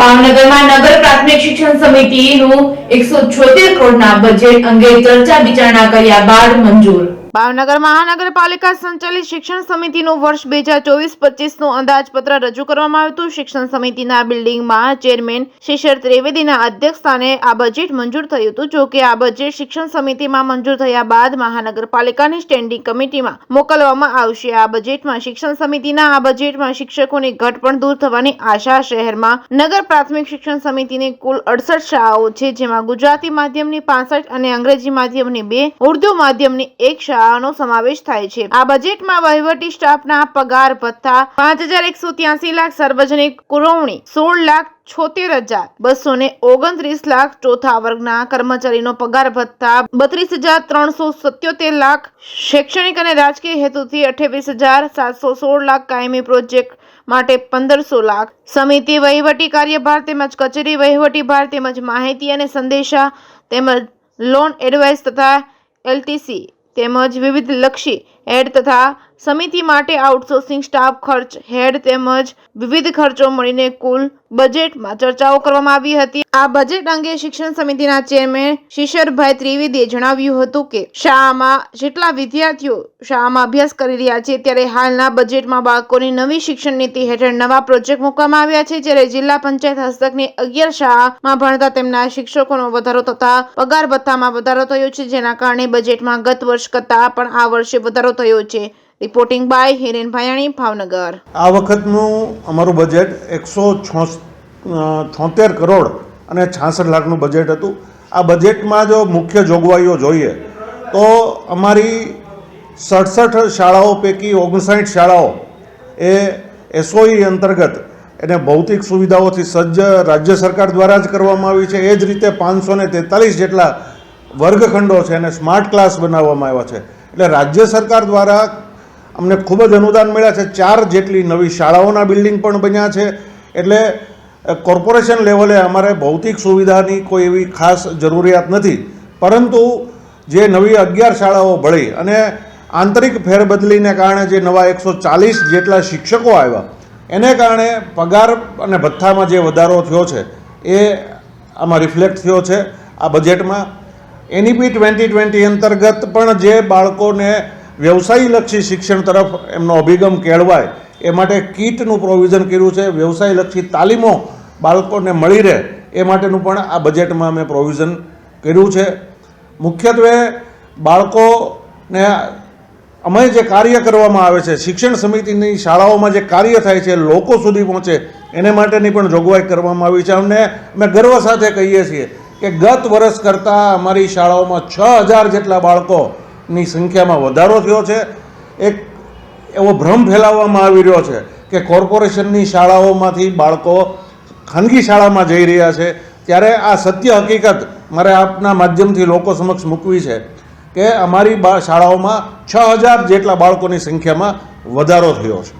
ભાવનગરમાં નગર પ્રાથમિક શિક્ષણ સમિતિનું 176 કરોડના બજેટ અંગે ચર્ચા વિચારણા કર્યા બાદ મંજૂર। ભાવનગર મહાનગરપાલિકા સંચાલિત શિક્ષણ સમિતિનું વર્ષ 2024-25નું અંદાજપત્ર રજૂ કરવામાં આવ્યું હતું। શિક્ષણ સમિતિના બિલ્ડિંગમાં ચેરમેન શિશિર ત્રિવેદીના અધ્યક્ષસ્થાને આ બજેટ મંજૂર થયું હતું। જો કે આ બજેટ શિક્ષણ સમિતિમાં મંજૂર થયા બાદ મહાનગરપાલિકાની સ્ટેન્ડિંગ કમિટીમાં મોકલવામાં આવશે। આ બજેટમાં શિક્ષણ સમિતિના આ બજેટમાં શિક્ષકોની ઘટ પણ દૂર થવાની આશા। શહેરમાં નગર પ્રાથમિક શિક્ષણ સમિતિની કુલ 68 શાળાઓ છે, જેમાં ગુજરાતી માધ્યમની 65 અને અંગ્રેજી માધ્યમની 2, ઉર્દુ માધ્યમની 1 શાળાનો સમાવેશ થાય છે। આ બજેટમાં વહીવટી સ્ટાફના પગાર ભથ્થા 5183 લાખ, સાર્વજનિક પુરવણી 16,76,229 લાખ, ચોથા વર્ગના કર્મચારીનો પગાર ભથ્થા 32,377 લાખ, શૈક્ષણિક અને રાજકીય હેતુથી 28,716 લાખ, કાયમી પ્રોજેક્ટ માટે 1500 લાખ, સમિતિ વહીવટી કાર્યભાર તેમજ કચેરી વહીવટી ભાર તેમજ માહિતી અને સંદેશા તેમજ લોન એડવાઇસ તથા એલટીસી તેમજ વિવિધ લક્ષી હેડ તથા સમિતિ માટે આઉટસોર્સિંગ સ્ટાફ ખર્ચ હેડ તેમજ વિવિધ ખર્ચો મળીને કુલ બજેટમાં ચર્ચાઓ કરવામાં આવી હતી। આ બજેટ અંગે શિક્ષણ સમિતિના ચેરમેન શિશિરભાઈ ત્રિવેદીએ જણાવ્યું હતું કે શાળામાં જેટલા વિદ્યાર્થીઓ શાળામાં અભ્યાસ કરી રહ્યા છે, ત્યારે હાલના બજેટમાં બાળકોની નવી શિક્ષણ નીતિ હેઠળ નવા પ્રોજેક્ટ મૂકવામાં આવ્યા છે। જ્યારે જિલ્લા પંચાયત હસ્તકની 11 શાળામાં ભણતા તેમના શિક્ષકોનો વધારો તથા પગાર ભથ્થામાં વધારો થયો છે, જેના કારણે બજેટમાં ગત વર્ષ કરતા પણ આ વર્ષે વધારો થયો છે। Reporting by Hiren Bhayani, Bhavnagar. આ વખતનું અમારું બજેટ 176 કરોડ અને 66 લાખનું બજેટ હતું। આ બજેટમાં જો મુખ્ય જોગવાઈઓ જોઈએ તો અમારી 67 શાળાઓ પૈકી 59 શાળાઓ એ એસઓઈ અંતર્ગત એને ભૌતિક સુવિધાઓથી સજ્જ રાજ્ય સરકાર દ્વારા જ કરવામાં આવી છે। એ જ રીતે 543 જેટલા વર્ગખંડો છે અને સ્માર્ટ ક્લાસ બનાવવામાં આવ્યા છે। એટલે રાજ્ય સરકાર દ્વારા અમને ખૂબ જ અનુદાન મળ્યા છે। 4 જેટલી નવી શાળાઓના બિલ્ડિંગ પણ બન્યા છે। એટલે કોર્પોરેશન લેવલે અમારે ભૌતિક સુવિધાની કોઈ એવી ખાસ જરૂરિયાત નથી, પરંતુ જે નવી 11 શાળાઓ ભળી અને આંતરિક ફેરબદલીને કારણે જે નવા 140 જેટલા શિક્ષકો આવ્યા, એને કારણે પગાર અને ભથ્થામાં જે વધારો થયો છે એ આમાં રિફ્લેક્ટ થયો છે આ બજેટમાં। એનઈપી 2020 અંતર્ગત પણ જે બાળકોને વ્યવસાયલક્ષી શિક્ષણ તરફ એમનો અભિગમ કેળવાય એ માટે કીટનું પ્રોવિઝન કર્યું છે। વ્યવસાયલક્ષી તાલીમો બાળકોને મળી રહે એ માટેનું પણ આ બજેટમાં અમે પ્રોવિઝન કર્યું છે। મુખ્યત્વે બાળકોને અમે જે કાર્ય કરવામાં આવે છે, શિક્ષણ સમિતિની શાળાઓમાં જે કાર્ય થાય છે લોકો સુધી પહોંચે એને માટેની પણ જોગવાઈ કરવામાં આવી છે। અમે ગર્વ સાથે કહીએ છીએ કે ગત વર્ષ કરતાં અમારી શાળાઓમાં 6000 જેટલા બાળકોની સંખ્યામાં વધારો થયો છે। એક એવો ભ્રમ ફેલાવવામાં આવી રહ્યો છે કે કોર્પોરેશનની શાળાઓમાંથી બાળકો ખાનગી શાળામાં જઈ રહ્યા છે, ત્યારે આ સત્ય હકીકત મારે આપના માધ્યમથી લોકો સમક્ષ મૂકવી છે કે અમારી શાળાઓમાં 6000 જેટલા બાળકોની સંખ્યામાં વધારો થયો છે।